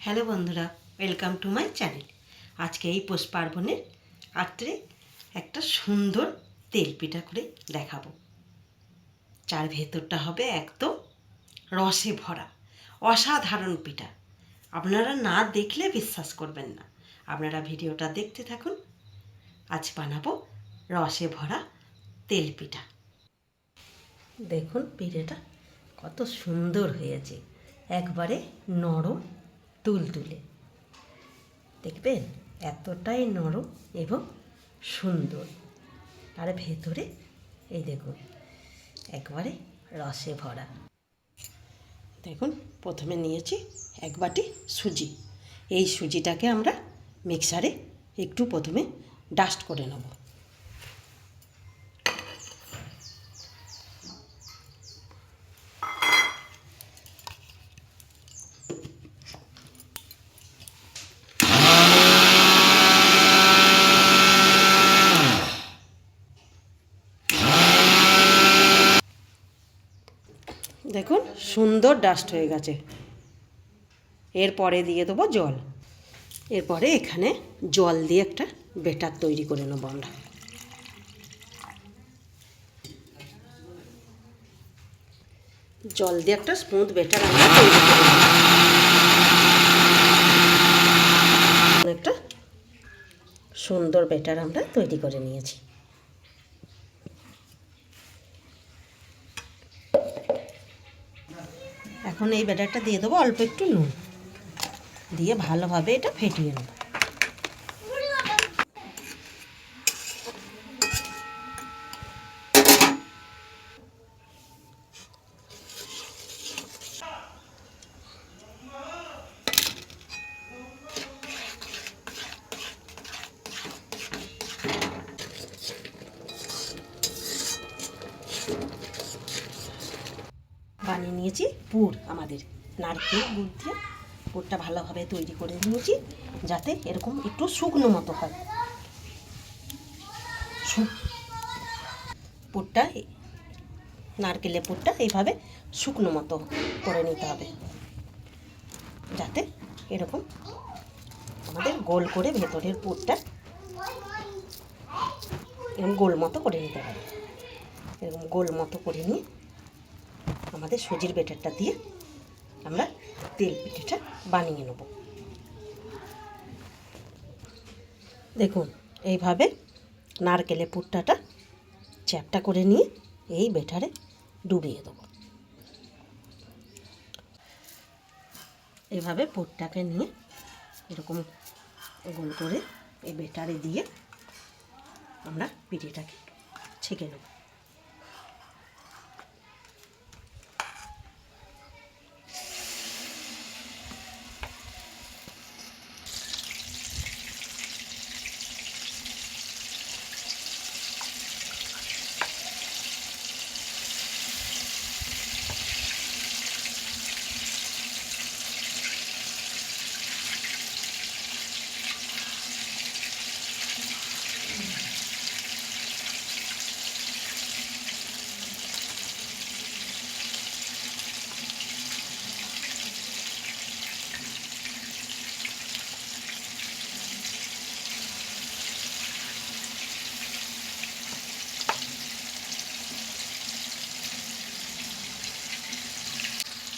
Hello বন্ধুরা, welcome to my channel. আজকে এই পৌষ পার্বণের রাত্রে একটা সুন্দর তেল পিঠা করে দেখাবো। যার ভেতরটা হবে একদম রসে ভরা, অসাধারণ পিঠা। আপনারা না দেখলে বিশ্বাস করবেন না। আপনারা ভিডিওটা দেখতে থাকুন। আজ বানাবো রসে ভরা তেল পিঠা। দেখুন পিঠেটা কত সুন্দর হয়েছে, একবারে নরম তুলতুলে। দেখবেন এতটাই নরম এবং সুন্দর। আর ভেতরে এই দেখুন একবারে রসে ভরা। দেখুন প্রথমে নিয়েছি এক বাটি সুজি। এই সুজিটাকে আমরা মিক্সারে একটু প্রথমে ডাস্ট করে নেব। দেখুন সুন্দর ডাস্ট হয়ে গেছে। এরপরে দিয়ে দেবো জল। এরপরে এখানে জল দিয়ে একটা ব্যাটার তৈরি করে নেবো আমরা। জল দিয়ে একটা স্মুথ ব্যাটার আমরা তৈরি করে নেব। একটা সুন্দর ব্যাটার আমরা তৈরি করে নিয়েছি। এখন এই ব্যাটারটা দিয়ে দেবো অল্প একটু নুন দিয়ে ভালোভাবে এটা ফেটিয়ে নেব। বানিয়ে নিয়েছি পুর, আমাদের নারকেল গুড় দিয়ে পুরটা ভালোভাবে তৈরি করে নিয়েছি, যাতে এরকম একটু শুকনো মতো হয়। পুরটা নারকেলের পুরটা এইভাবে শুকনো মতো করে নিতে হবে, যাতে এরকম আমাদের গোল করে ভেতরের পুরটা এরকম গোল মতো করে নিতে হবে। এরকম গোল মতো করে নিয়ে আমাদের সুজির ব্যাটারটা দিয়ে আমরা তেল পিঠেটা বানিয়ে নেব। দেখুন এইভাবে নারকেলের পুরটাটা চ্যাপটা করে নিয়ে এই ব্যাটারে ডুবিয়ে দেবো। এইভাবে পুরটাকে নিয়ে এরকম গোল করে এই ব্যাটারে দিয়ে আমরা পিঠেটাকে ছেঁকে নেব।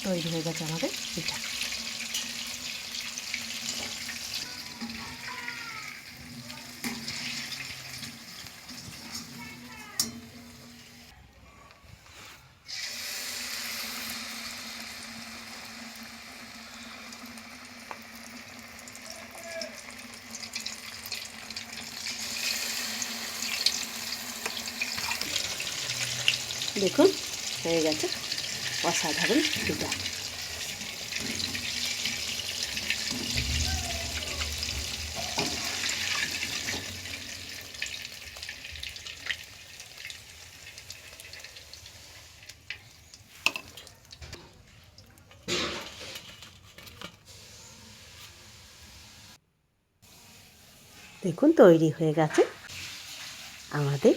তৈরি হয়ে গেছে আমাদের পিঠা। দেখুন হয়ে গেছে অসাধারণ পিঠা। দেখুন তৈরি হয়ে গেছে আমাদের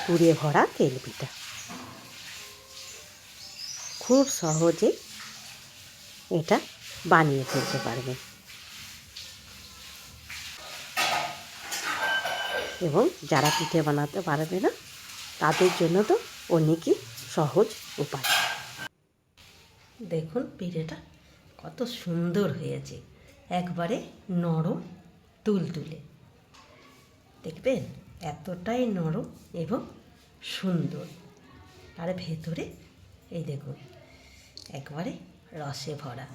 পুরে ভরা তেল পিঠা। খুব সহজে এটা বানিয়ে ফেলতে পারবেন। এবং যারা পিঠে বানাতে পারবে না তাদের জন্য তো অনেকই সহজ উপায়। দেখুন পিঠেটা কত সুন্দর হয়েছে, একবারে নরম তুলতুলে। দেখবেন এতটাই নরম এবং সুন্দর, আর ভেতরে এই দেখুন একবারে রসে ভরা।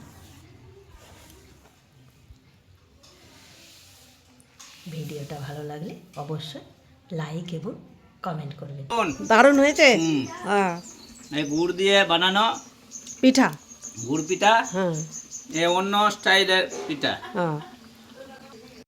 ভিডিওটা ভালো লাগলে অবশ্যই লাইক এবং কমেন্ট করবেন। দারুণ হয়েছে। হ্যাঁ, এই গুড় দিয়ে বানানো পিঠা, গুড় পিঠা, হ্যাঁ এ অন্য স্টাইলের পিঠা। হ্যাঁ